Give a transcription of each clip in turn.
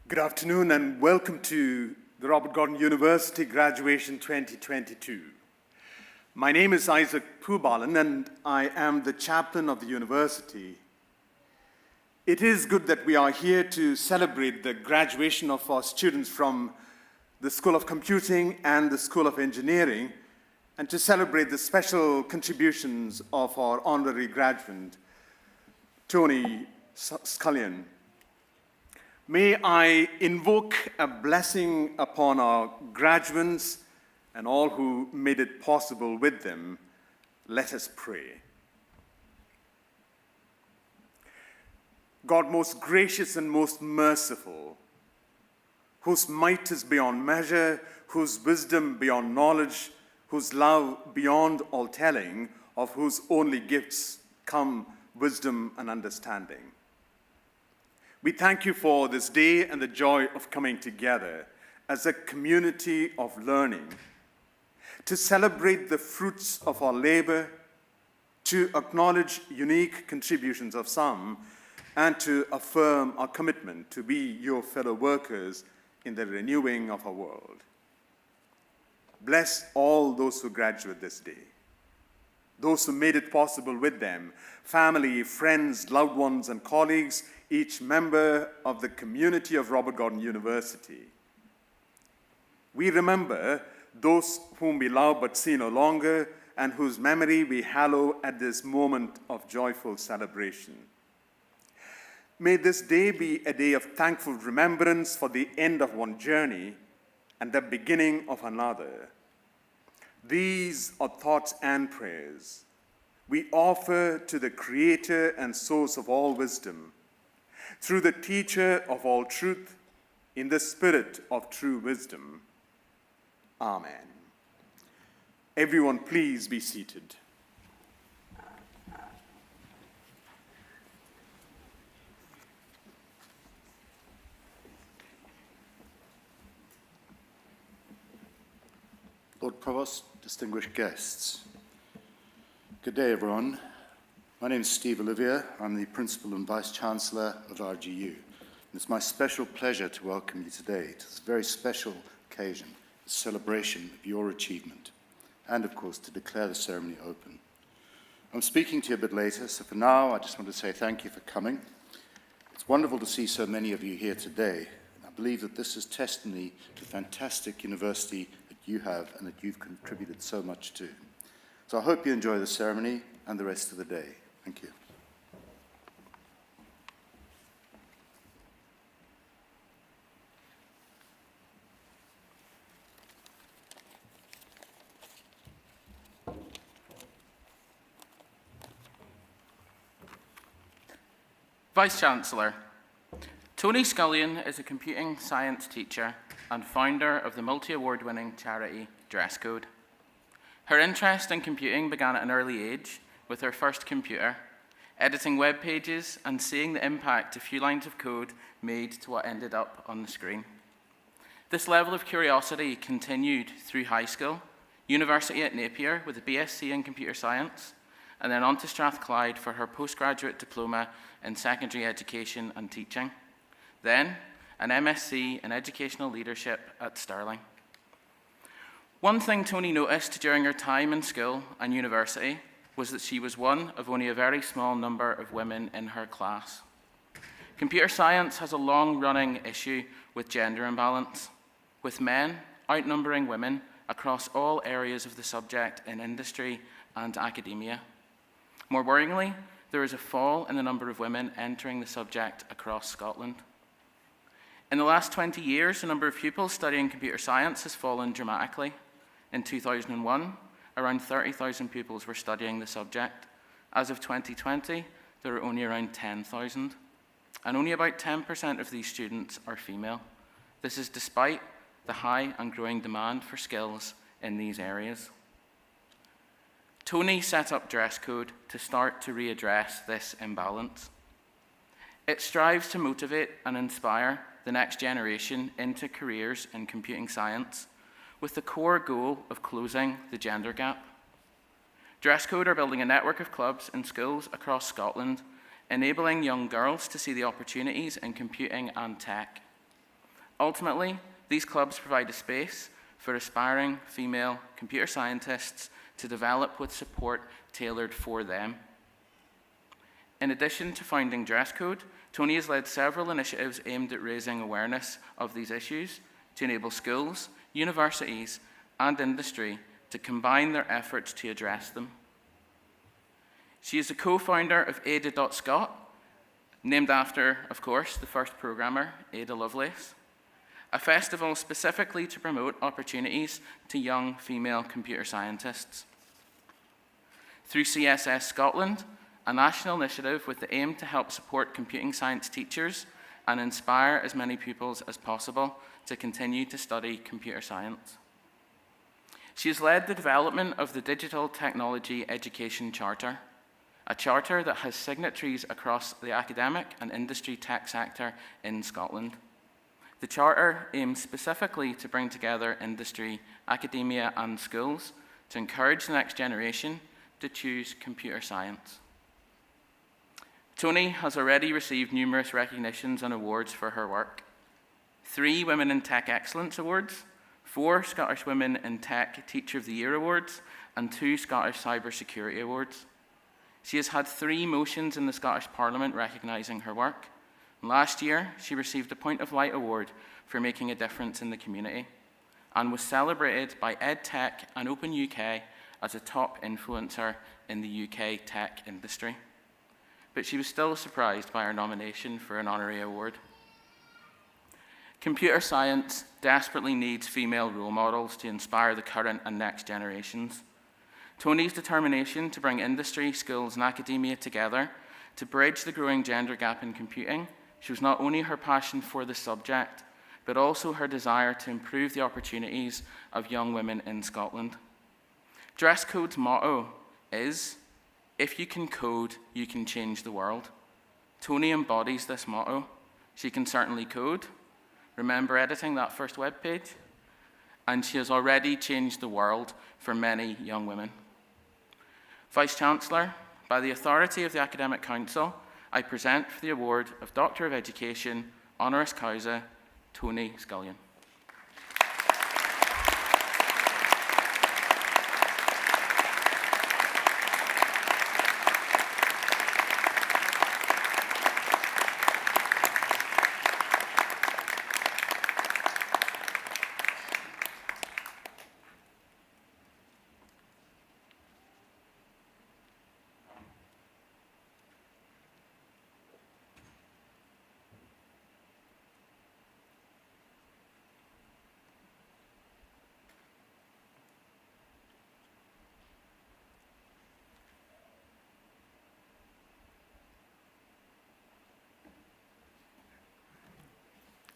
Good afternoon and welcome to the Robert Gordon University Graduation 2022. My name is Isaac Pubalan and I am the chaplain of the university. It is good that we are here to celebrate the graduation of our students from the School of Computing and the School of Engineering, and to celebrate the special contributions of our honorary graduate, Tony Scullion. May I invoke a blessing upon our graduates and all who made it possible with them. Let us pray. God, most gracious and most merciful, whose might is beyond measure, whose wisdom beyond knowledge, whose love beyond all telling, of whose only gifts come wisdom and understanding. We thank you for this day and the joy of coming together as a community of learning, to celebrate the fruits of our labor, to acknowledge unique contributions of some, and to affirm our commitment to be your fellow workers in the renewing of our world. Bless all those who graduate this day, those who made it possible with them, family, friends, loved ones, and colleagues, each member of the community of Robert Gordon University. We remember those whom we love but see no longer, and whose memory we hallow at this moment of joyful celebration. May this day be a day of thankful remembrance for the end of one journey and the beginning of another. These are thoughts and prayers we offer to the Creator and source of all wisdom, through the teacher of all truth, in the spirit of true wisdom. Amen. Everyone, please be seated. Lord Provost, distinguished guests. Good day, everyone. My name is Steve Olivier. I'm the Principal and Vice-Chancellor of RGU. And it's my special pleasure to welcome you today to this very special occasion, the celebration of your achievement, and of course to declare the ceremony open. I'm speaking to you a bit later, so for now I just want to say thank you for coming. It's wonderful to see so many of you here today. I believe that this is testimony to the fantastic university that you have and that you've contributed so much to. So I hope you enjoy the ceremony and the rest of the day. Thank you. Vice-Chancellor, Tony Scullion is a computing science teacher and founder of the multi-award winning charity Dress Code. Her interest in computing began at an early age with her first computer, editing web pages and seeing the impact a few lines of code made to what ended up on the screen. This level of curiosity continued through high school, university at Napier with a BSc in computer science, and then on to Strathclyde for her postgraduate diploma in secondary education and teaching. Then, an MSc in educational leadership at Stirling. One thing Tony noticed during her time in school and university was that she was one of only a very small number of women in her class. Computer science has a long-running issue with gender imbalance, with men outnumbering women across all areas of the subject in industry and academia. More worryingly, there is a fall in the number of women entering the subject across Scotland. In the last 20 years, the number of pupils studying computer science has fallen dramatically. In 2001, around 30,000 pupils were studying the subject. As of 2020, there are only around 10,000. And only about 10% of these students are female. This is despite the high and growing demand for skills in these areas. Tony set up Dress Code to start to readdress this imbalance. It strives to motivate and inspire the next generation into careers in computing science, with the core goal of closing the gender gap. Dress Code are building a network of clubs in schools across Scotland, enabling young girls to see the opportunities in computing and tech. Ultimately, these clubs provide a space for aspiring female computer scientists to develop with support tailored for them. In addition to founding Dress Code, Tony has led several initiatives aimed at raising awareness of these issues to enable schools, universities, and industry to combine their efforts to address them. She is the co-founder of Ada.Scot, named after, of course, the first programmer, Ada Lovelace, a festival specifically to promote opportunities to young female computer scientists. Through CSS Scotland, a national initiative with the aim to help support computing science teachers and inspire as many pupils as possible to continue to study computer science. She has led the development of the Digital Technology Education Charter, a charter that has signatories across the academic and industry tech sector in Scotland. The charter aims specifically to bring together industry, academia, and schools to encourage the next generation to choose computer science. Tony has already received numerous recognitions and awards for her work. 3 Women in Tech Excellence Awards, 4 Scottish Women in Tech Teacher of the Year Awards, and 2 Scottish Cybersecurity Awards. She has had 3 motions in the Scottish Parliament recognising her work. Last year, she received a Point of Light Award for making a difference in the community and was celebrated by EdTech and Open UK as a top influencer in the UK tech industry. But she was still surprised by her nomination for an honorary award. Computer science desperately needs female role models to inspire the current and next generations. Tony's determination to bring industry, schools, and academia together to bridge the growing gender gap in computing shows not only her passion for the subject, but also her desire to improve the opportunities of young women in Scotland. Dress Code's motto is, "If you can code, you can change the world." Tony embodies this motto. She can certainly code. Remember editing that first web page? And she has already changed the world for many young women. Vice-Chancellor, by the authority of the Academic Council, I present for the award of Doctor of Education, honoris causa, Tony Scullion.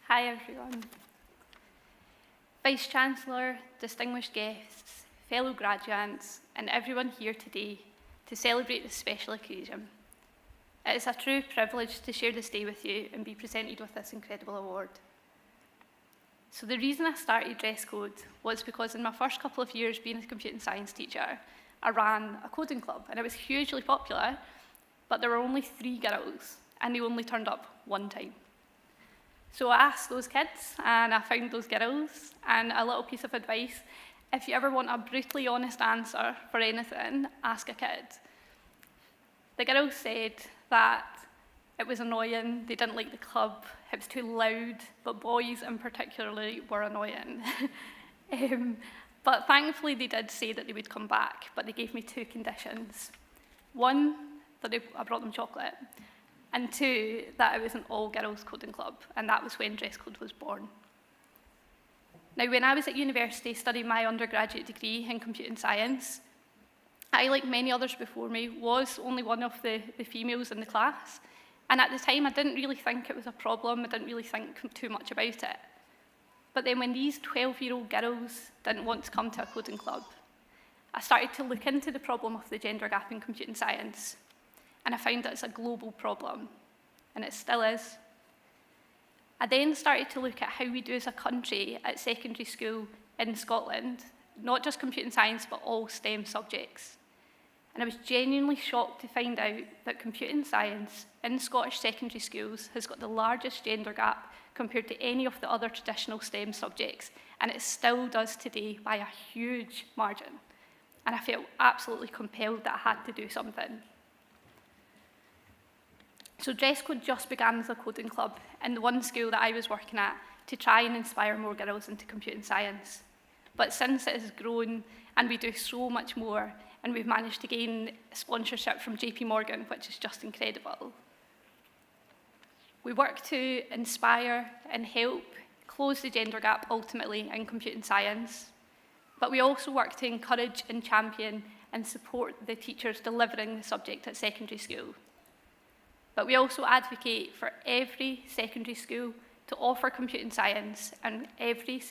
Hi everyone. Vice-Chancellor, distinguished guests, fellow graduates, and everyone here today to celebrate this special occasion. It is a true privilege to share this day with you and be presented with this incredible award. So the reason I started Dress Code was because in my first couple of years being a computing science teacher, I ran a coding club and it was hugely popular, but there were only 3 girls and they only turned up one time. So I asked those kids, and I found those girls, and a little piece of advice: if you ever want a brutally honest answer for anything, ask a kid. The girls said that it was annoying, they didn't like the club, it was too loud, but boys in particularly were annoying. But thankfully they did say that they would come back, but they gave me 2 conditions. 1, that I brought them chocolate, and 2, that it was an all-girls coding club, and that was when Dress Code was born. Now, when I was at university studying my undergraduate degree in computing science, I, like many others before me, was only one of the females in the class, and at the time I didn't really think it was a problem, I didn't really think too much about it. But then when these 12-year-old girls didn't want to come to a coding club, I started to look into the problem of the gender gap in computing science, and I found that it's a global problem, and it still is. I then started to look at how we do as a country at secondary school in Scotland, not just computing science, but all STEM subjects. And I was genuinely shocked to find out that computing science in Scottish secondary schools has got the largest gender gap compared to any of the other traditional STEM subjects, and it still does today by a huge margin. And I felt absolutely compelled that I had to do something. So dress code just began as a coding club in the one school that I was working at to try and inspire more girls into computing science. But since it has grown and we do so much more, and we've managed to gain sponsorship from JP Morgan, which is just incredible. We work to inspire and help close the gender gap ultimately in computing science, but we also work to encourage and champion and support the teachers delivering the subject at secondary school. But we also advocate for every secondary school to offer computing science and every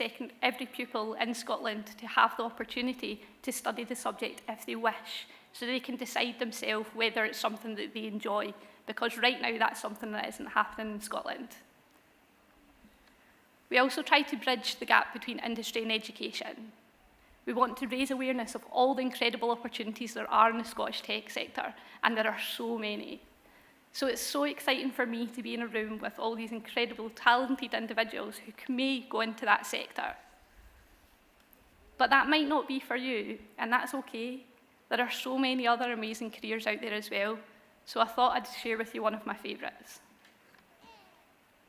pupil in Scotland to have the opportunity to study the subject if they wish, so they can decide themselves whether it's something that they enjoy, because right now that's something that isn't happening in Scotland. We also try to bridge the gap between industry and education. We want to raise awareness of all the incredible opportunities there are in the Scottish tech sector, and there are so many. So it's so exciting for me to be in a room with all these incredible, talented individuals who may go into that sector. But that might not be for you, and that's okay. There are so many other amazing careers out there as well, so I thought I'd share with you one of my favourites.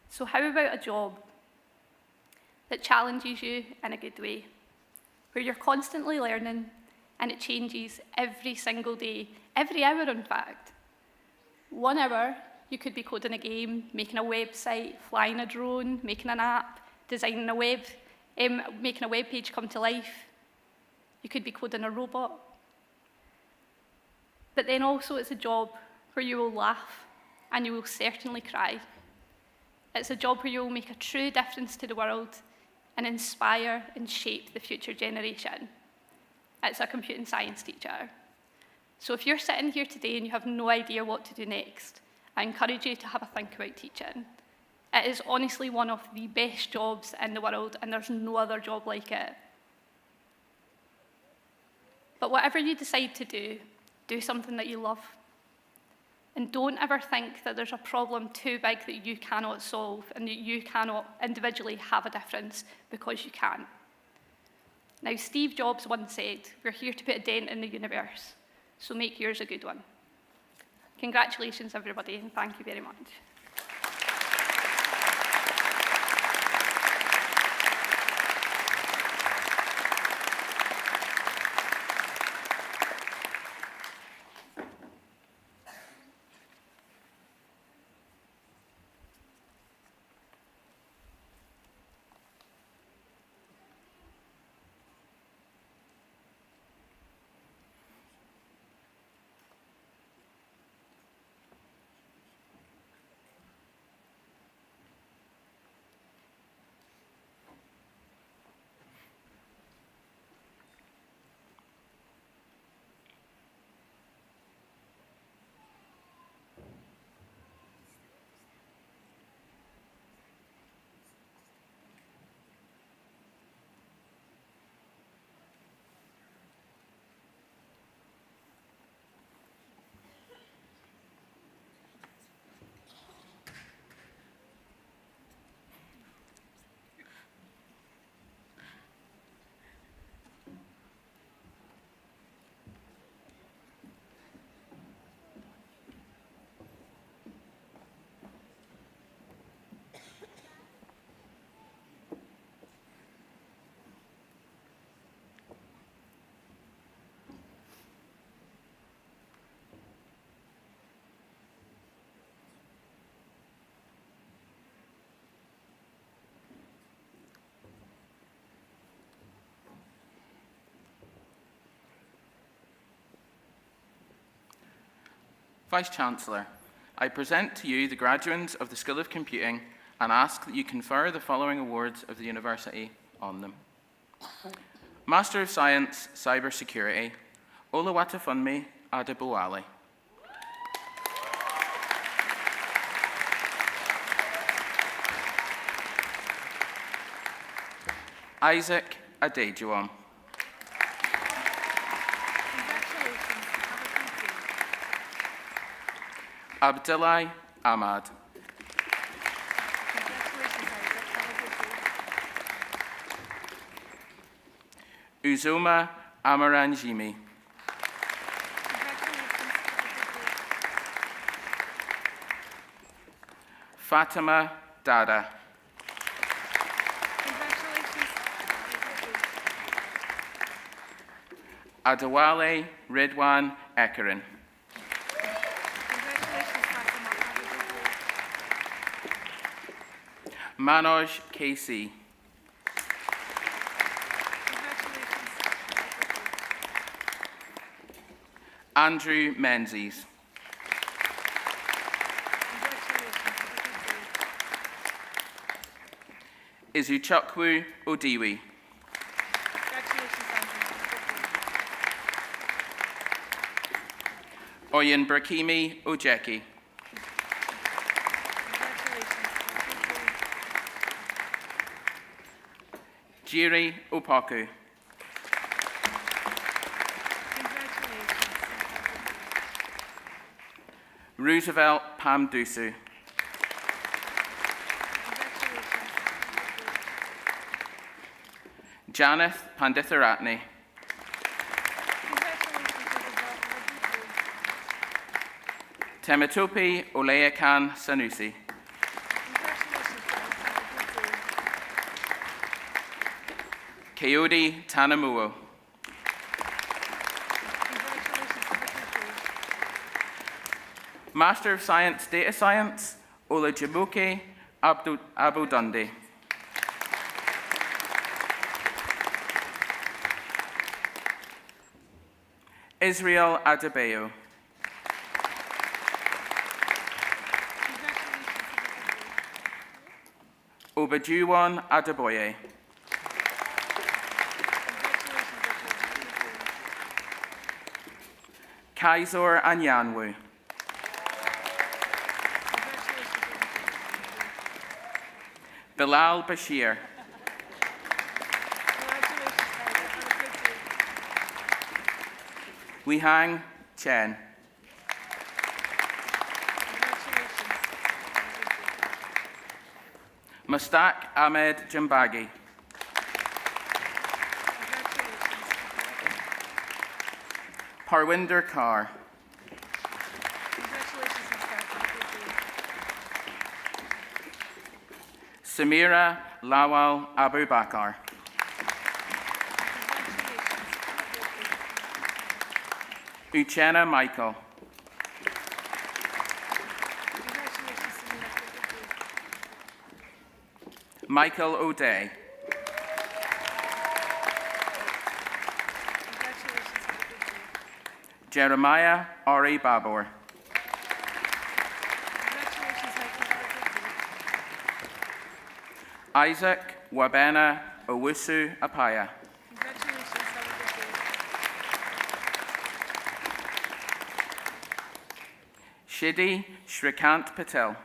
So how about a job that challenges you in a good way, where you're constantly learning and it changes every single day, every hour in fact. 1 hour, you could be coding a game, making a website, flying a drone, making an app, designing making a web page come to life. You could be coding a robot. But then also it's a job where you will laugh and you will certainly cry. It's a job where you will make a true difference to the world and inspire and shape the future generation. It's a computing science teacher. So if you're sitting here today and you have no idea what to do next, I encourage you to have a think about teaching. It is honestly one of the best jobs in the world, and there's no other job like it. But whatever you decide to do something that you love. And don't ever think that there's a problem too big that you cannot solve and that you cannot individually have a difference, because you can. Now, Steve Jobs once said, "We're here to put a dent in the universe, so make yours a good one." Congratulations, everybody, and thank you very much. Vice-Chancellor, I present to you the graduates of the School of Computing and ask that you confer the following awards of the University on them. Master of Science, Cybersecurity, Oluwatofunmi Adebowale. Isaac Adejuwon. Abdullahi Ahmad. Uzoma Amaranjimi. Fatima Dada. Adewale Ridwan Ekarin. Manoj KC. Andrew Menzies. Izuchukwu Odiwi. Oyen Burkimi Ojeki. Jiri Opoku. Roosevelt Pamdusu. Janeth Panditharatne. Temitope Oleakan Sanusi. Kayode Tanamuo. Master of Science Data Science, Olajumoke Abudunde. Israel Adebayo. Obajuwon Adeboye. Kaisor Anyanwu. Bilal Bashir. Weihang Chen. Mustaq Ahmed Jambagi. Parwinder Kaur. Samira Lawal Abu Bakar. Uchenna Michael. Michael O'Day. Jeremiah Ari Babor. Isaac Wabena Owusu Apaya. Shidi Shrikant Patel.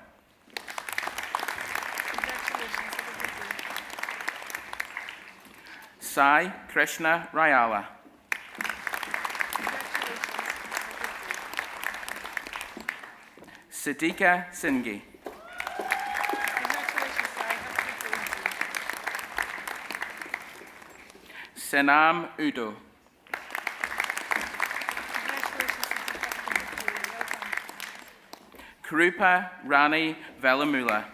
Sai Krishna Rayala. Siddiqa Singhi. Senam Udo. Krupa Rani Velamula.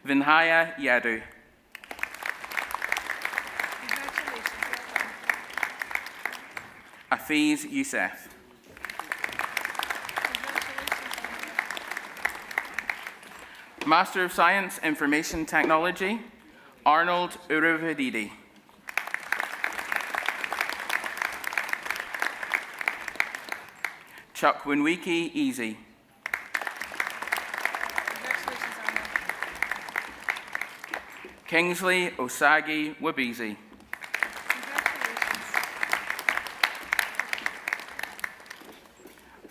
Vinhaya Yadu. Afiz Youssef. Master of Science Information Technology, Arnold Uruvadidi. Chukwunwiki Easy. Kingsley Osagi Wabizi.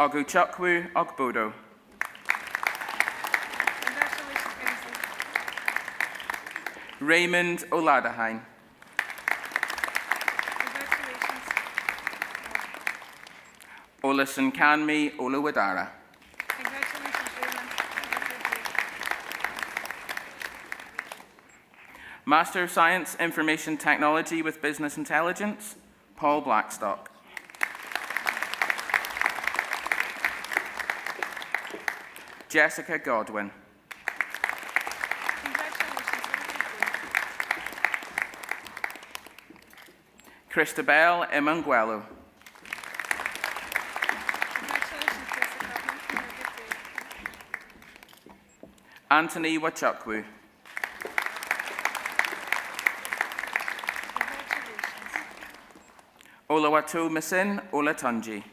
Oguchukwu Ogbodo. Raymond Oladahain. Olison Kanmi Oluwadara. Master of Science, Information Technology with Business Intelligence, Paul Blackstock. Jessica Godwin. Christabel Emanguelo. Anthony Wachukwu. Olawatu Misin Olatunji.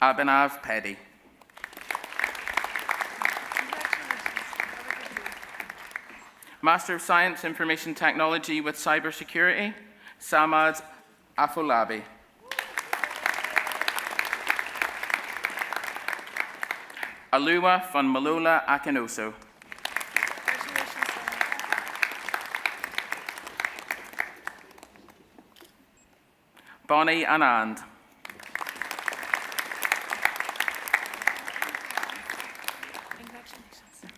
Abhinav Peddy. Master of Science, Information Technology with Cybersecurity, Samad Afolabi. Aluwa Funmalola Akinoso. Bonnie Anand.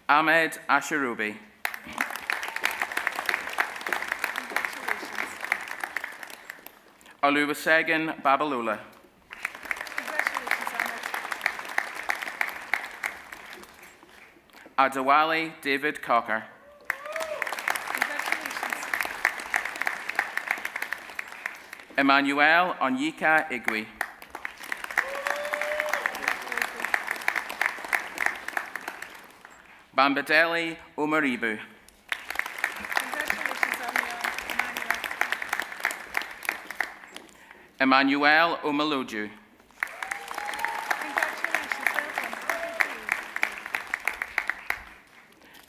Ahmed Asharubi. Oluwasegun Babalula. Adewale David Cocker. Emmanuel Onyeka Igwe. Bambadeli Omaribu. Emmanuel Omaloju.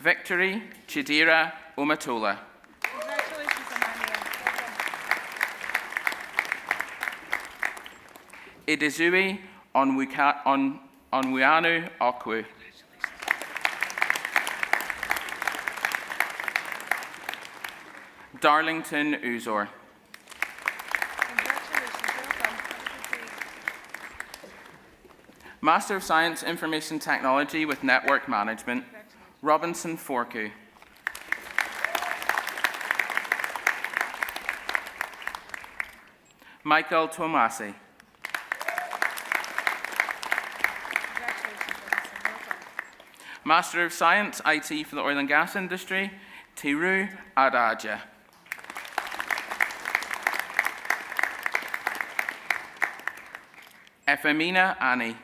Victory Chidira Omatola. Idizui Onwuanu Okwu. Darlington Uzor. Master of Science, Information Technology with Network Management, Robinson Forku. Michael Tomasi. Master of Science, IT for the oil and gas industry, Tiru Adaja. Efemina Ani.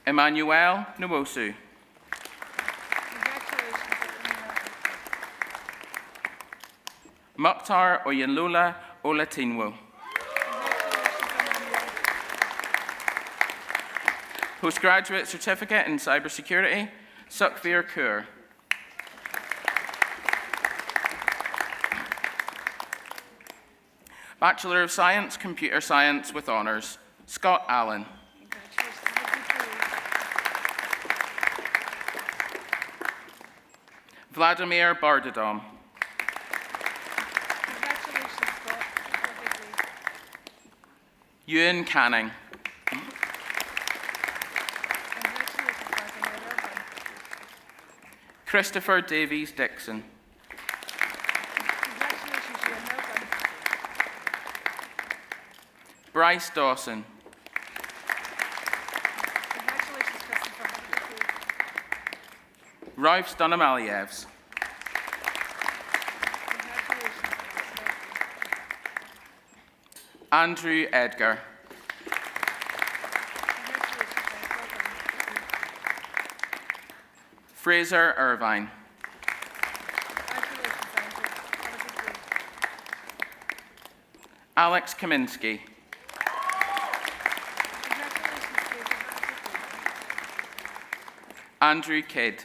Emmanuel Nwosu. Mukhtar Oyenlula Olatinwo. Postgraduate Certificate in Cybersecurity, Sukhveer Kaur. Bachelor of Science, Computer Science with Honours, Scott Allen. Vladimir Bardadom. Ewan Canning. Christopher Davies Dixon. Bryce Dawson. Raif Stonomalievs. Andrew Edgar. Fraser Irvine. Alex Kaminsky. Andrew Kidd.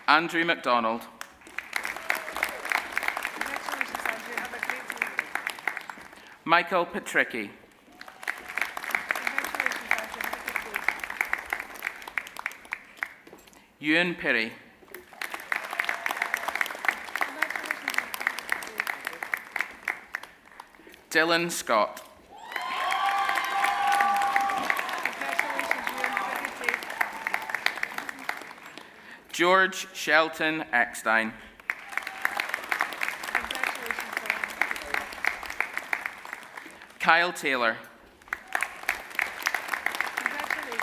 Andrew MacDonald. Michael Petricki. Ewan Perry. Dylan Scott. Congratulations, Ewan. Have a good day. George Shelton Eckstein. Congratulations, Dylan. Kyle Taylor. Congratulations.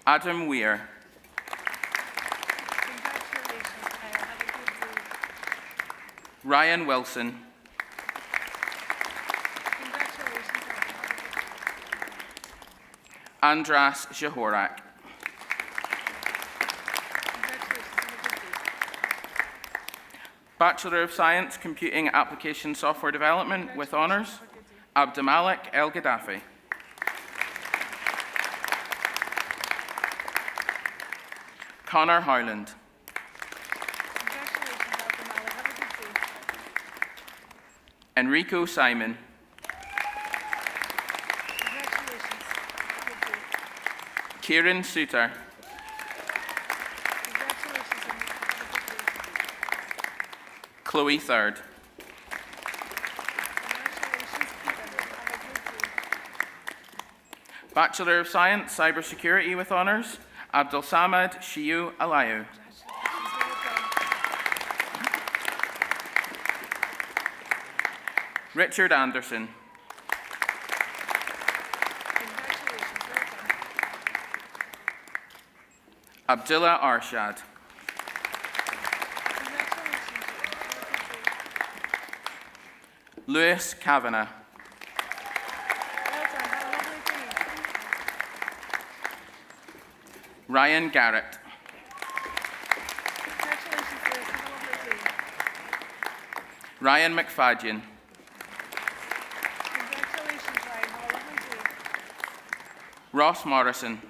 Adam Weir. Congratulations, Kyle. Have a good day. Ryan Wilson. Congratulations, Kyle. Have a good day. Andras Zahorak. Congratulations. Have a good day. Bachelor of Science, Computing Application Software Development with honours, Have a good day. Abdimalik El Gaddafi. Connor Howland. Congratulations, Abdimalik. Have a good day. Enrico Simon. Congratulations. Have a good day. Kieran Suter. Congratulations, Enrico. Have a good day. Chloe Third. Congratulations, Peter. Have a good day. Bachelor of Science, Cybersecurity with honours, Abdul Samad Shiu Alayu. Congratulations. Well done. Richard Anderson. Congratulations. Well done. Abdullah Arshad. Congratulations. Have a good day. Lewis Kavanagh. Well done. Have a lovely day. Ryan Garrett. Congratulations, Lewis. Have a lovely day. Ryan McFadden. Congratulations, Ryan. Have a lovely day. Ross Morrison.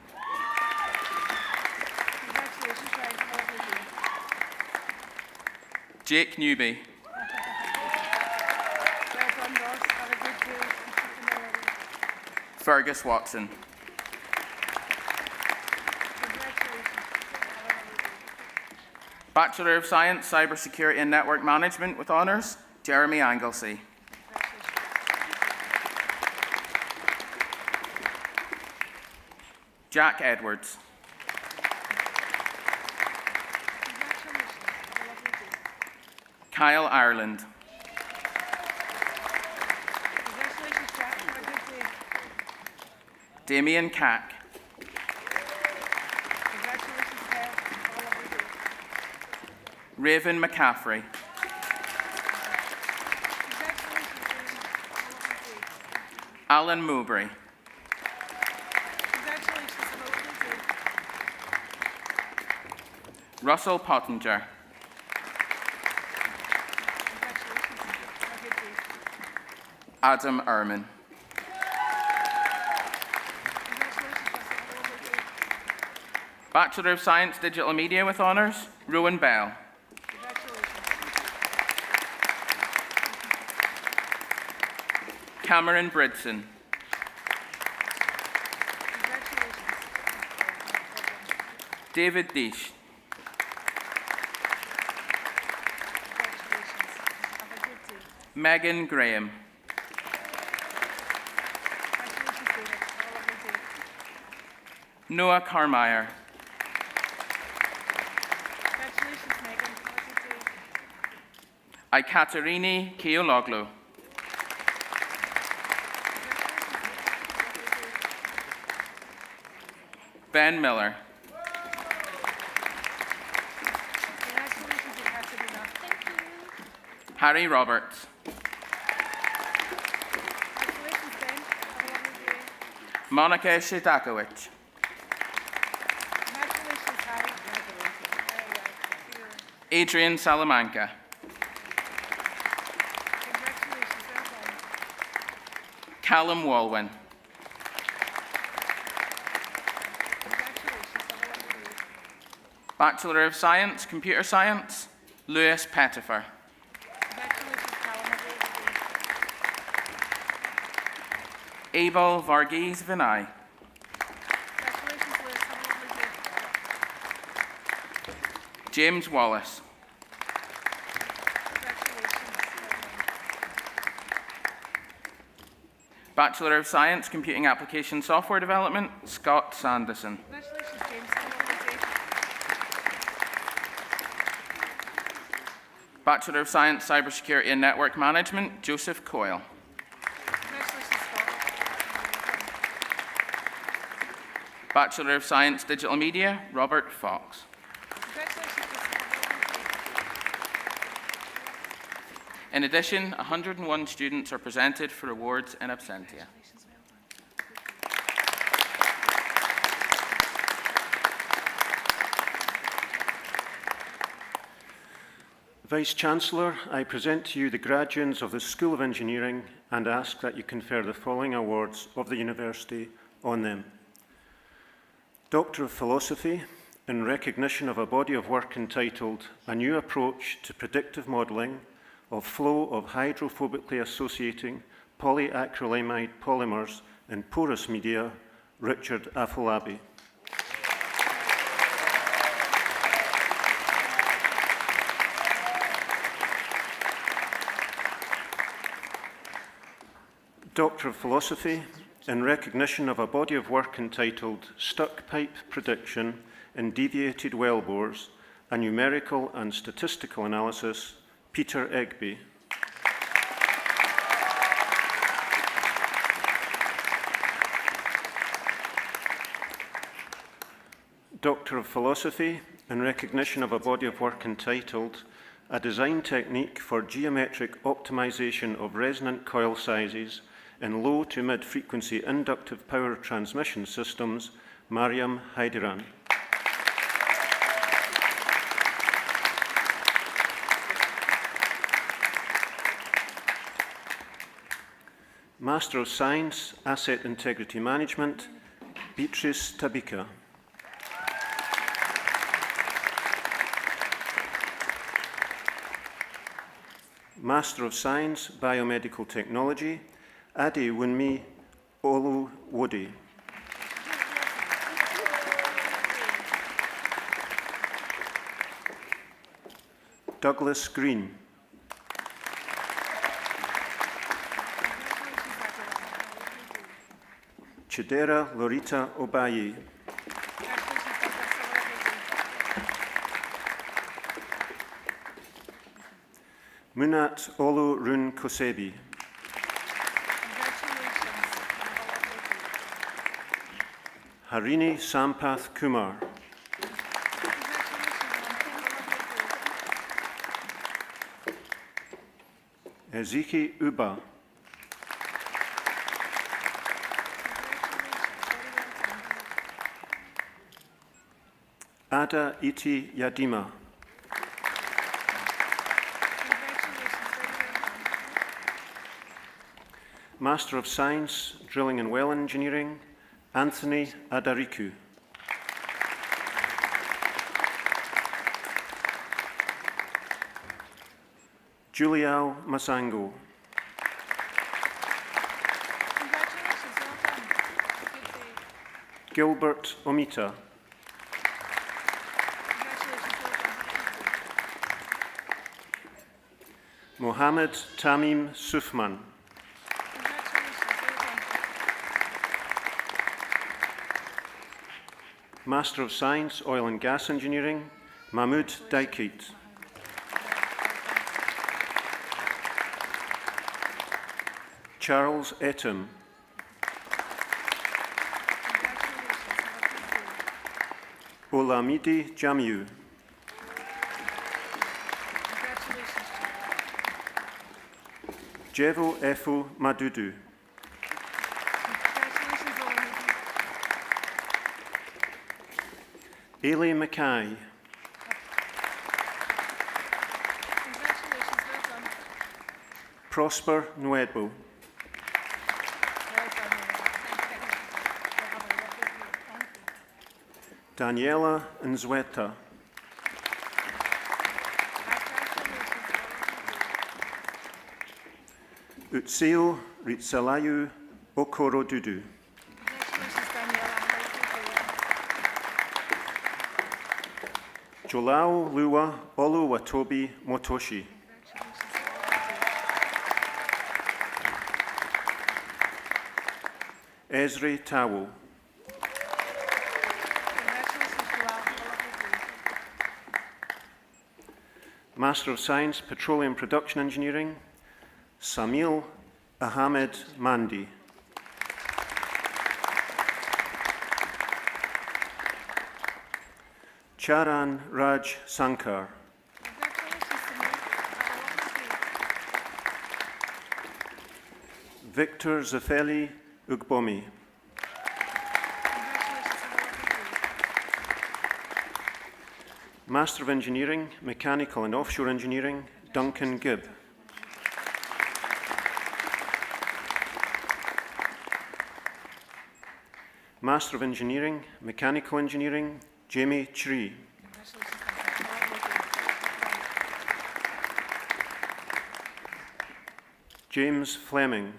Congratulations, Ryan. Have a lovely day. Jake Newby. Well done, Ross. Have a good day. And keep them already. Fergus Watson. Congratulations. Have a lovely day. Bachelor of Science, Cybersecurity and Network Management with honours, Jeremy Anglesey. Jack Edwards. Congratulations. Have a lovely day. Kyle Ireland. Congratulations, Jack. Have a good day. Damien Cack. Congratulations, Kyle. Have a lovely day. Raven McCaffrey. Congratulations, Raven. Have a lovely day. Alan Mowbray. Congratulations. Have a lovely day. Russell Pottinger. Congratulations. Have a good day. Adam Ehrman. Congratulations, Russell. Have a lovely day. Bachelor of Science, Digital Media with honours, Rowan Bell. Congratulations. Cameron Bridson. Congratulations. David Deesh. Congratulations. Have a good day. Megan Graham. Congratulations, David. Have a lovely day. Noah Carmire. Congratulations, Megan. Have a good day. Ikaterini Keologlu. Ben Miller. Congratulations, Ekaterina. Thank you. Harry Roberts. Congratulations, Ben. Have a lovely day. Monica Shidakowicz. Congratulations, Harry. Adrian Salamanca. Congratulations, well done. Callum Walwyn. Congratulations, have a lovely day. Bachelor of Science, Computer Science, Lewis Pettifer. Congratulations, Callum. Have a lovely day. Abel Varghese Vinay. Congratulations, Lewis. Have a lovely day. James Wallace. Congratulations, well done. Bachelor of Science, Computing Application Software Development, Scott Sanderson. Congratulations, James. Have a lovely day. Bachelor of Science, Cybersecurity and Network Management, Joseph Coyle. Congratulations, Scott. Bachelor of Science, Digital Media, Robert Fox. Congratulations, Joseph. Have a lovely day. In addition, 101 students are presented for awards in absentia. Congratulations, well done. Vice-Chancellor, I present to you the graduates of the School of Engineering and ask that you confer the following awards of the University on them. Doctor of Philosophy, in recognition of a body of work entitled A New Approach to Predictive Modelling of Flow of Hydrophobically Associating Polyacrylamide Polymers in Porous Media, Richard Afolabi. Doctor of Philosophy, in recognition of a body of work entitled Stuck Pipe Prediction in Deviated Wellbores, a Numerical and Statistical Analysis, Peter Egby. Doctor of Philosophy, in recognition of a body of work entitled A Design Technique for Geometric Optimization of Resonant Coil Sizes in Low to Mid-Frequency Inductive Power Transmission Systems, Mariam Haidiran. Master of Science, Asset Integrity Management, Beatrice Tabika. Master of Science, Biomedical Technology, Ade Wunmi Oluwode. Douglas Green. Chidera Lorita Obayi. Munat Olu Run Kosebi. Harini Sampath Kumar. Ezeki Uba. Ada Iti Yadima. Master of Science, Drilling and Well Engineering, Anthony Adariku. Juliao Masango. Congratulations, well done. Good day. Gilbert Omita. Congratulations, well done. Mohammed Tamim Sufman. Congratulations, well done. Master of Science, Oil and Gas Engineering, Mahmoud Daikit. Charles Etim. Olamide Jamiu. Congratulations, Jevo Efo Madudu. congratulations, Olamide. Ailey Mackay. Congratulations, well done. Prosper Nwedbo. Well done, Olamide. Have a lovely day. Thank you. Daniela Nzweta. Utseo Ritsalayu Okorodudu. Congratulations, Daniela. Have a lovely day. Jolao Lua Oluwatobi Motoshi. Congratulations, Esri Tawo. Congratulations, Joelle. Have a lovely day. Master of Science, Petroleum Production Engineering, Samil Ahmed Mandi. Charan Raj Sankar. Congratulations, Samir. Have a lovely day. Victor Zafeli Ugbomi. Congratulations, have a lovely day. Master of Engineering, Mechanical and Offshore Engineering, Duncan Gibb. Master of Engineering, Mechanical Engineering, Jamie Chree. Congratulations, Duncan. Have a lovely day. James Fleming.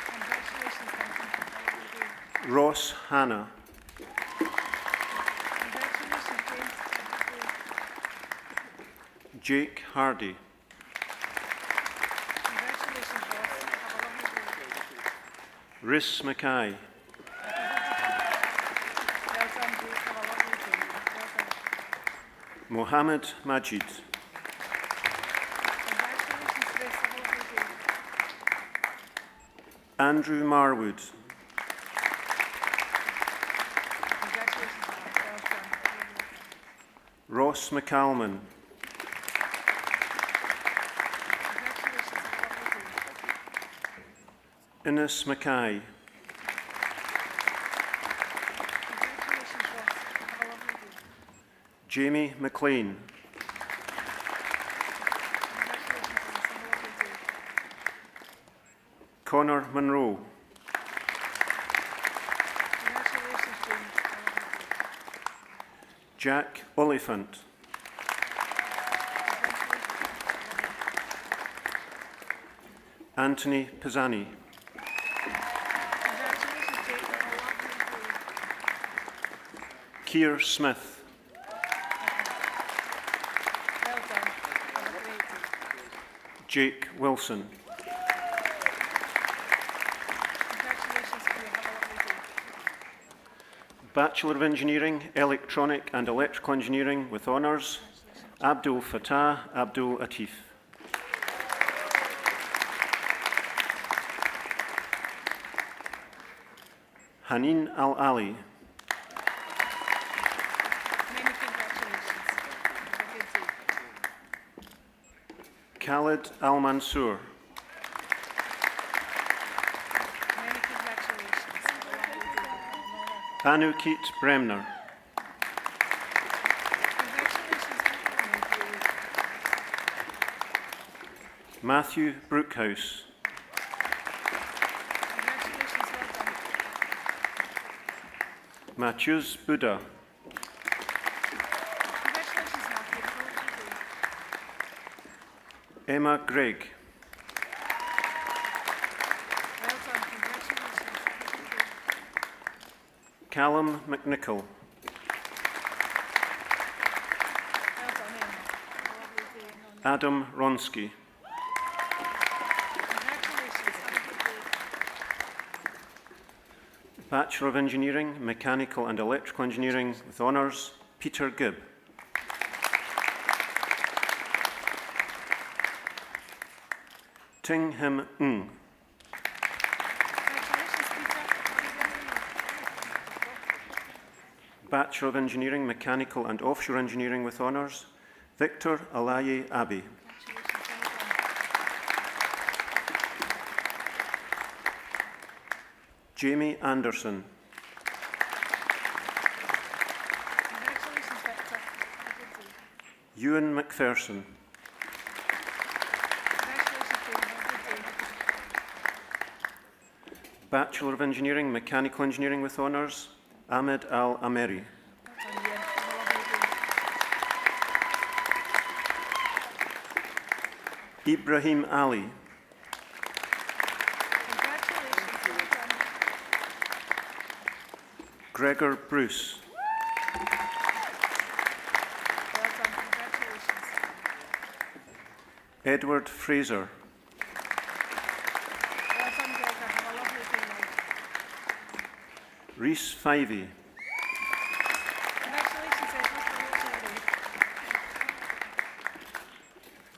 Congratulations, Duncan. Have a lovely day. Ross Hanna. Congratulations, James. Have a lovely day. Jake Hardy. Congratulations, Ross. Have a lovely day. Rhys Mackay. Well done, Jake. Have a lovely day. Well done. Mohammed Majid. Congratulations, Chris. Have a lovely day. Andrew Marwood. Congratulations, Mark. Well done. Ross McCalman. Congratulations. Have a lovely day. Innes Mackay. Congratulations, Ross. Have a lovely day. Jamie McLean. Congratulations, Ross. Have a lovely day. Connor Monroe. Congratulations, James. Have a lovely day. Jack Oliphant. Anthony Pisani. Congratulations, Jake. Have a lovely day. Keir Smith. Well done. Have a great day. Jake Wilson. Congratulations, Keir. Have a lovely day. Bachelor of Engineering, Electronic and Electrical Engineering with honours, Abdul Fattah Abdul Atif. Hanin Al Ali. Many congratulations. Have a good day. Khalid Al Mansour. Many congratulations. Have a lovely day. Anukit Bremner. Congratulations, Duncan. Matthew Brookhouse. Congratulations, well done. Matthews Buddha. Congratulations, Matthew. Have a lovely day. Emma Gregg. Well done. Congratulations. Have a good day. Callum McNichol. Well done, Emma. Have a lovely day. Adam Ronsky. Congratulations. Have a good day. Bachelor of Engineering, Mechanical and Electrical Engineering with honours, Peter Gibb. Ting Him Ng. Congratulations, Peter. Bachelor of Engineering, Mechanical and Offshore Engineering with honours, Victor Alaye Abbey. Congratulations, well done. Jamie Anderson. Congratulations, Victor. Have a good day. Ewan McPherson. Congratulations, Jane. Have a good day. Bachelor of Engineering, Mechanical Engineering with honours, Ahmed Al Ameri. Well done, Ian. Have a lovely day. Ibrahim Ali. Congratulations, well done. Gregor Bruce. Well done. Congratulations. Edward Fraser. Well done, Gregor. Rhys Fyvie. Congratulations, Mr.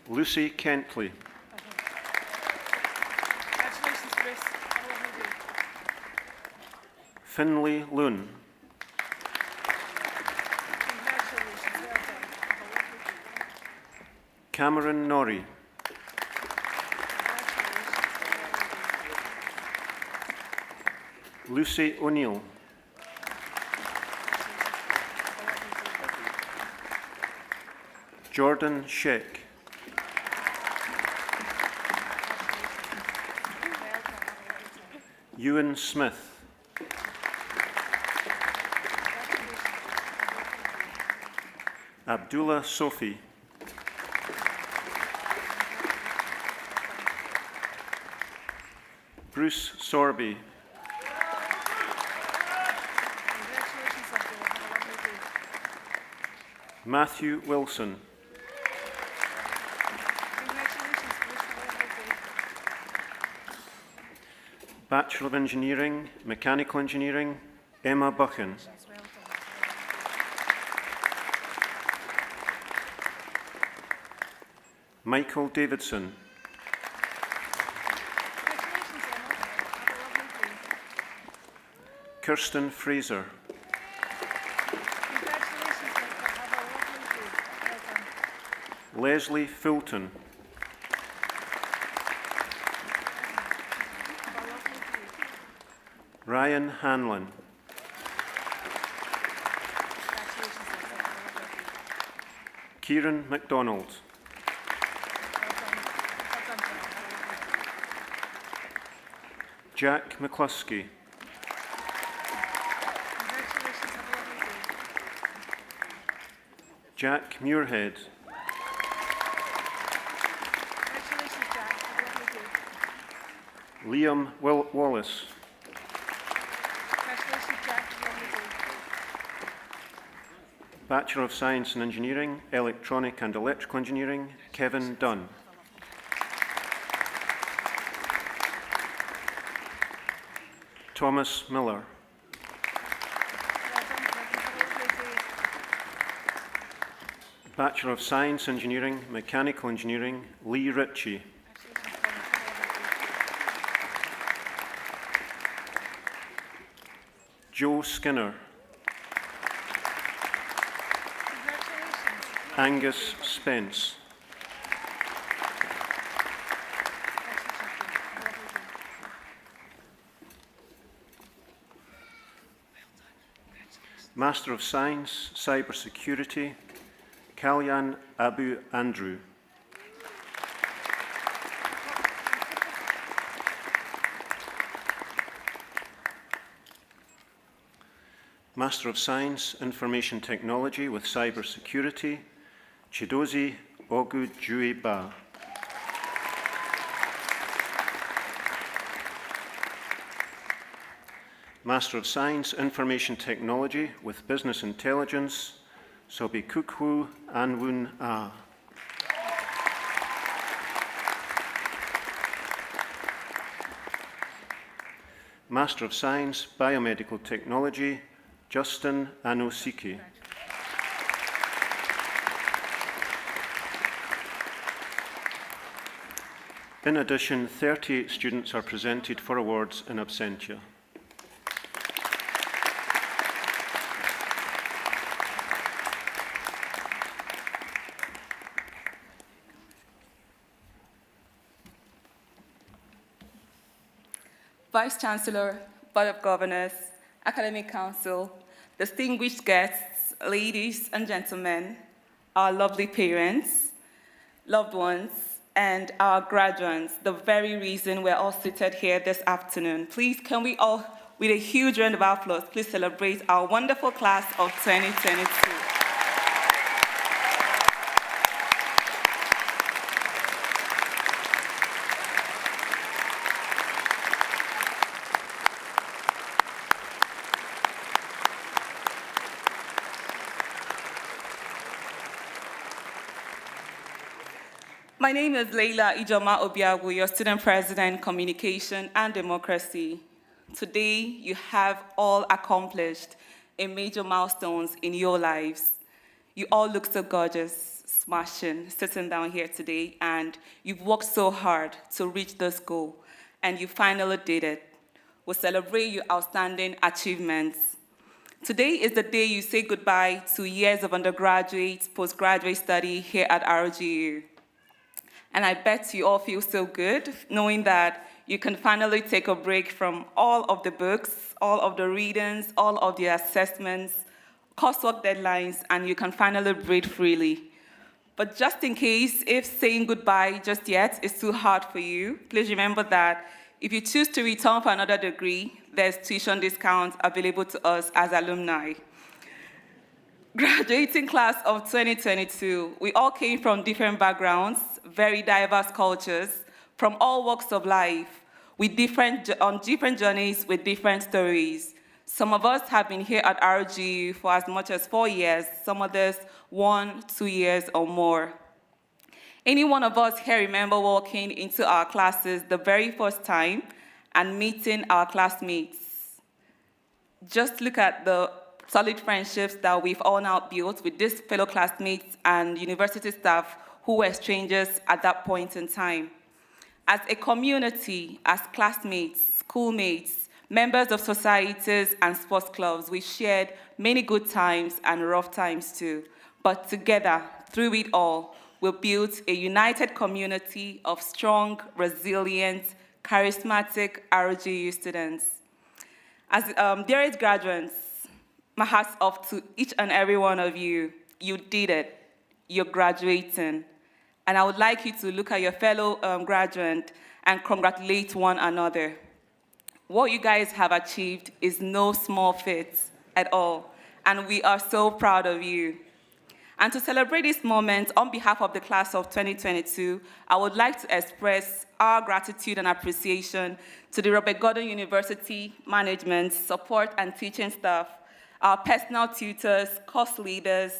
Lucy Kentley. Congratulations, Chris. Have a lovely day. Finlay Loon. Congratulations, well done. Have a lovely day. Cameron Norrie. Lucy O'Neill. Jordan Sheck. Ewan Smith. Abdullah Sophie. Bruce Sorby. Congratulations, Abdullah. Have a lovely day. Matthew Wilson. Congratulations, Bruce. Have a lovely day. Bachelor of Engineering, Mechanical Engineering, Emma Buchan. Well done. Michael Davidson. Congratulations, Emma. Have a lovely day. Kirsten Fraser. Congratulations, Emma. Have a lovely day. Well done. Leslie Fulton. Have a lovely day. Ryan Hanlon. Congratulations, Emma. Have a lovely day. Kieran MacDonald. Well done. Well done, Emma. Have a lovely day. Jack McCluskey. Congratulations. Have a lovely day. Jack Muirhead. Congratulations, Jack. Have a lovely day. Liam Wallace. Congratulations, Jack. Have a lovely day. Bachelor of Science in Engineering, Electronic and Electrical Engineering, Kevin Dunn. Thomas Miller. Well done, Kevin. Have a lovely day. Bachelor of Science Engineering, Mechanical Engineering, Lee Ritchie. Congratulations, Kevin. Have a lovely day. Joe Skinner. Congratulations. Angus Spence. Master of Science, Cybersecurity, Kalyan Abu Andrew. Master of Science, Information Technology with Cybersecurity, Chidozie Ogujuiba. Master of Science, Information Technology with Business Intelligence, Sobikukwu Anwun A. Master of Science, Biomedical Technology, Justin Anosiki. In addition, 38 students are presented for awards in absentia. Vice-Chancellor, Board of Governors, Academic Council, distinguished guests, ladies and gentlemen, our lovely parents, loved ones, and our graduates, the very reason we're all seated here this afternoon. Please, can we all, with a huge round of applause, please celebrate our wonderful class of 2022. My name is Leila Ijoma Obiagu, your student president, Communication and Democracy. Today, you have all accomplished a major milestones in your lives. You all look so gorgeous, smashing, sitting down here today, and you've worked so hard to reach this goal, and you finally did it. We celebrate your outstanding achievements. Today is the day you say goodbye to years of undergraduate, postgraduate study here at RGU. And I bet you all feel so good knowing that you can finally take a break from all of the books, all of the readings, all of the assessments, coursework deadlines, and you can finally breathe freely. But just in case, if saying goodbye just yet is too hard for you, please remember that if you choose to return for another degree, there's tuition discounts available to us as alumni. Graduating class of 2022, we all came from different backgrounds, very diverse cultures, from all walks of life, on different journeys with different stories. Some of us have been here at RGU for as much as 4 years, some others 1, 2 years or more. Any one of us here remember walking into our classes the very first time and meeting our classmates. Just look at the solid friendships that we've all now built with these fellow classmates and university staff who were strangers at that point in time. As a community, as classmates, schoolmates, members of societies and sports clubs, we shared many good times and rough times too. But together, through it all, we built a united community of strong, resilient, charismatic RGU students. As dearest graduates, my hat's off to each and every one of you. You did it. You're graduating. And I would like you to look at your fellow graduate and congratulate one another. What you guys have achieved is no small feat at all, and we are so proud of you. And to celebrate this moment, on behalf of the class of 2022, I would like to express our gratitude and appreciation to the Robert Gordon University management, support and teaching staff, our personal tutors, course leaders,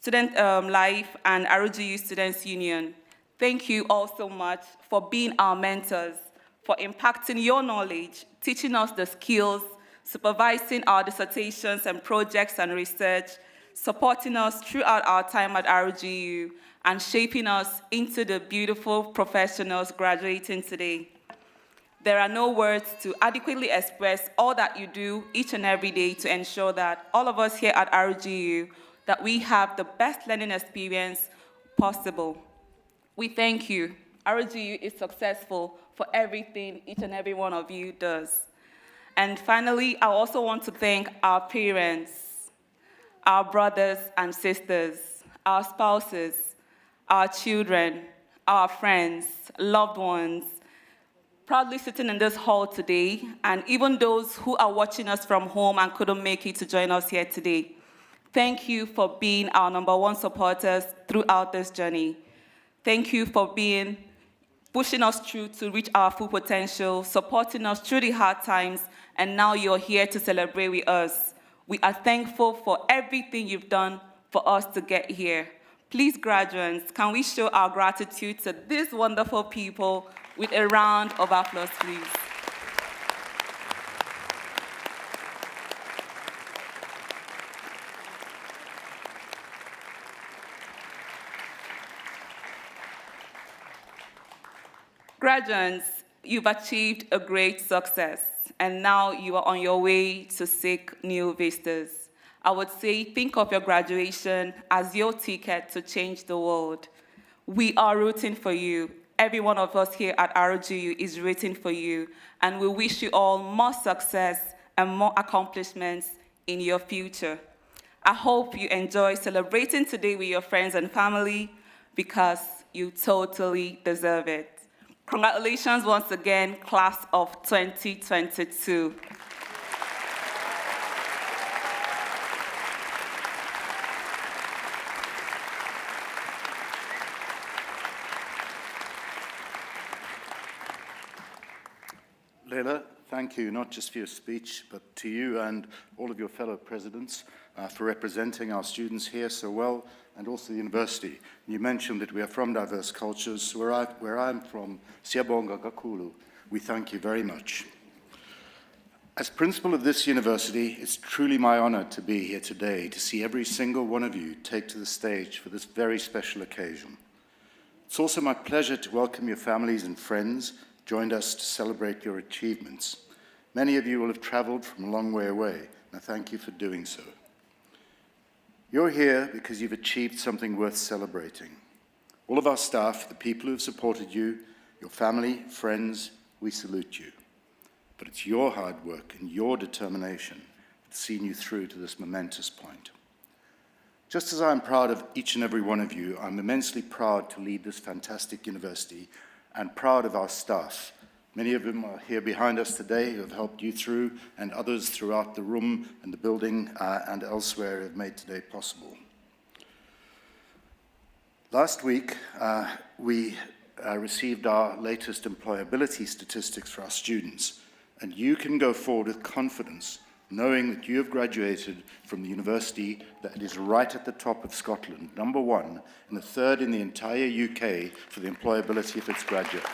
Student Life, and RGU Students Union. Thank you all so much for being our mentors, for impacting your knowledge, teaching us the skills, supervising our dissertations and projects and research, supporting us throughout our time at RGU, and shaping us into the beautiful professionals graduating today. There are no words to adequately express all that you do each and every day to ensure that all of us here at RGU, that we have the best learning experience possible. We thank you. RGU is successful for everything each and every one of you does. And finally, I also want to thank our parents, our brothers and sisters, our spouses, our children, our friends, loved ones, proudly sitting in this hall today, and even those who are watching us from home and couldn't make it to join us here today. Thank you for being our #1 supporters throughout this journey. Thank you for pushing us through to reach our full potential, supporting us through the hard times, and now you're here to celebrate with us. We are thankful for everything you've done for us to get here. Please, graduates, can we show our gratitude to these wonderful people with a round of applause, please? Graduates, you've achieved a great success, and now you are on your way to seek new vistas. I would say think of your graduation as your ticket to change the world. We are rooting for you. Every one of us here at RGU is rooting for you, and we wish you all more success and more accomplishments in your future. I hope you enjoy celebrating today with your friends and family, because you totally deserve it. Congratulations once again, class of 2022. Leila, thank you not just for your speech, but to you and all of your fellow presidents for representing our students here so well, and also the university. You mentioned that we are from diverse cultures. Where I'm from, Siyabonga Kakhulu, we thank you very much. As principal of this university, it's truly my honor to be here today to see every single one of you take to the stage for this very special occasion. It's also my pleasure to welcome your families and friends joined us to celebrate your achievements. Many of you will have traveled from a long way away, and I thank you for doing so. You're here because you've achieved something worth celebrating. All of our staff, the people who have supported you, your family, friends, we salute you. But it's your hard work and your determination that's seen you through to this momentous point. Just as I'm proud of each and every one of you, I'm immensely proud to lead this fantastic university and proud of our staff. Many of them are here behind us today who have helped you through, and others throughout the room and the building and elsewhere have made today possible. Last week, we received our latest employability statistics for our students, and you can go forward with confidence, knowing that you have graduated from the university that is right at the top of Scotland, number 1 and the 3rd in the entire UK for the employability of its graduates.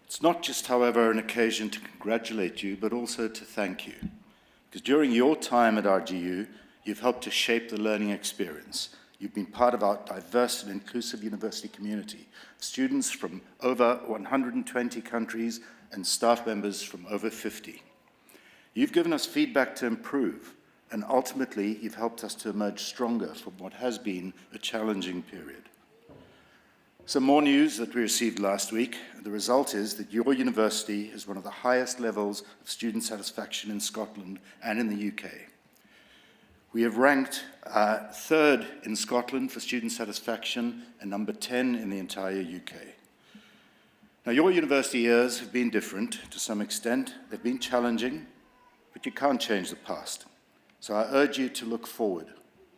It's not just, however, an occasion to congratulate you, but also to thank you. Because during your time at RGU, you've helped to shape the learning experience. You've been part of our diverse and inclusive university community, students from over 120 countries and staff members from over 50. You've given us feedback to improve, and ultimately, you've helped us to emerge stronger from what has been a challenging period. Some more news that we received last week. The result is that your university has one of the highest levels of student satisfaction in Scotland and in the UK. We have ranked 3rd in Scotland for student satisfaction and number 10 in the entire UK. Now, your university years have been different to some extent. They've been challenging, but you can't change the past. So I urge you to look forward,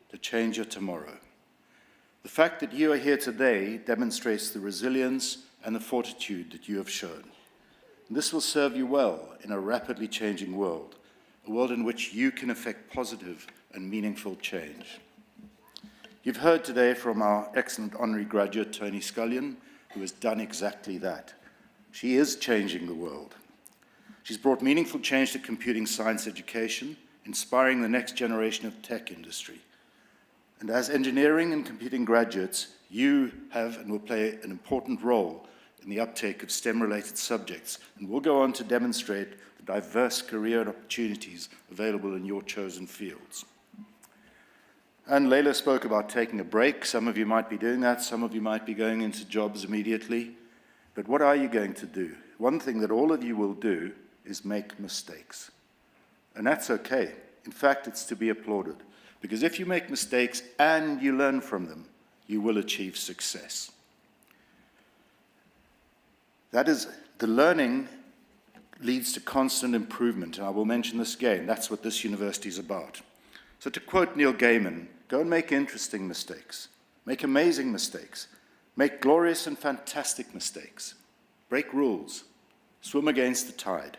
to change your tomorrow. The fact that you are here today demonstrates the resilience and the fortitude that you have shown. And this will serve you well in a rapidly changing world, a world in which you can effect positive and meaningful change. You've heard today from our excellent honorary graduate, Tony Scullion, who has done exactly that. She is changing the world. She's brought meaningful change to computing science education, inspiring the next generation of tech industry. And as engineering and computing graduates, you have and will play an important role in the uptake of STEM-related subjects, and will go on to demonstrate the diverse career opportunities available in your chosen fields. And Layla spoke about taking a break. Some of you might be doing that. Some of you might be going into jobs immediately. But what are you going to do? One thing that all of you will do is make mistakes. And that's okay. In fact, it's to be applauded. Because if you make mistakes and you learn from them, you will achieve success. That is, the learning leads to constant improvement. And I will mention this again. That's what this university is about. So to quote Neil Gaiman, go and make interesting mistakes. Make amazing mistakes. Make glorious and fantastic mistakes. Break rules. Swim against the tide.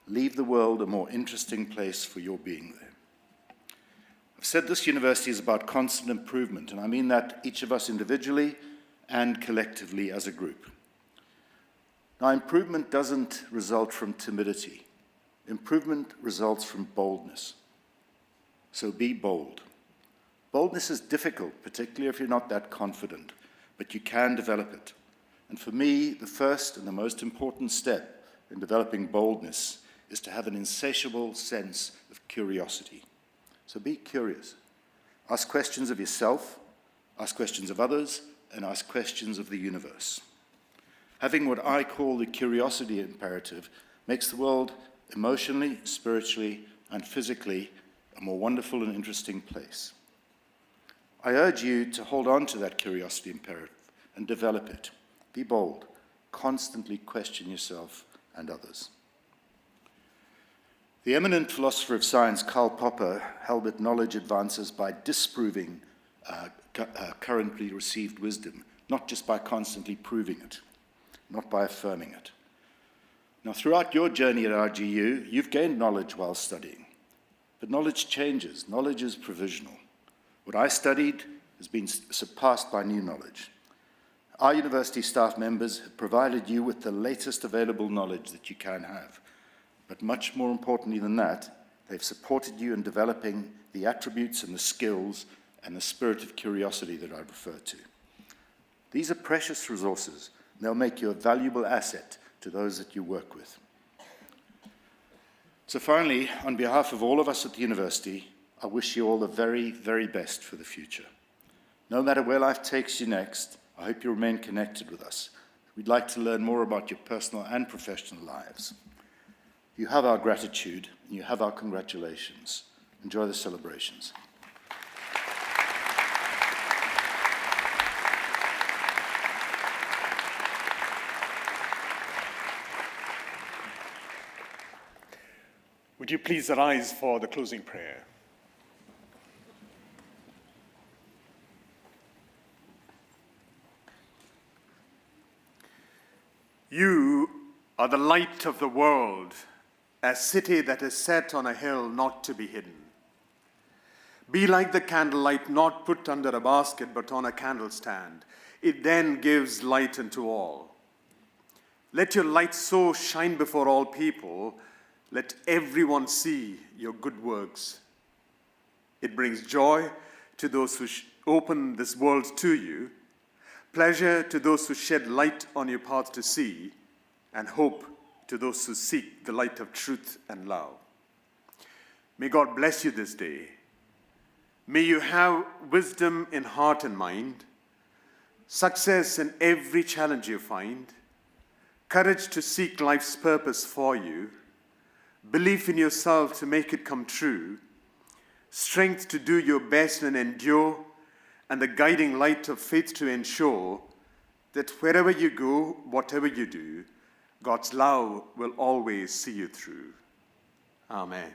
Leave the world a more interesting place for your being there. I've said this university is about constant improvement, and I mean that each of us individually and collectively as a group. Now, improvement doesn't result from timidity. Improvement results from boldness. So be bold. Boldness is difficult, particularly if you're not that confident, but you can develop it. And for me, the first and the most important step in developing boldness is to have an insatiable sense of curiosity. So be curious. Ask questions of yourself, ask questions of others, and ask questions of the universe. Having what I call the curiosity imperative makes the world emotionally, spiritually, and physically a more wonderful and interesting place. I urge you to hold on to that curiosity imperative and develop it. Be bold. Constantly question yourself and others. The eminent philosopher of science, Karl Popper, held that knowledge advances by disproving currently received wisdom, not just by constantly proving it, not by affirming it. Now, throughout your journey at RGU, you've gained knowledge while studying. But knowledge changes. Knowledge is provisional. What I studied has been surpassed by new knowledge. Our university staff members have provided you with the latest available knowledge that you can have. But much more importantly than that, they've supported you in developing the attributes and the skills and the spirit of curiosity that I referred to. These are precious resources, and they'll make you a valuable asset to those that you work with. So finally, on behalf of all of us at the university, I wish you all the very, very best for the future. No matter where life takes you next, I hope you remain connected with us. We'd like to learn more about your personal and professional lives. You have our gratitude, and you have our congratulations. Enjoy the celebrations. Would you please arise for the closing prayer? You are the light of the world, a city that is set on a hill not to be hidden. Be like the candlelight not put under a basket but on a candle stand. It then gives light unto all. Let your light so shine before all people, let everyone see your good works. It brings joy to those who open this world to you, pleasure to those who shed light on your path to see, and hope to those who seek the light of truth and love. May God bless you this day. May you have wisdom in heart and mind, success in every challenge you find, courage to seek life's purpose for you, belief in yourself to make it come true, strength to do your best and endure, and the guiding light of faith to ensure that wherever you go, whatever you do, God's love will always see you through. Amen.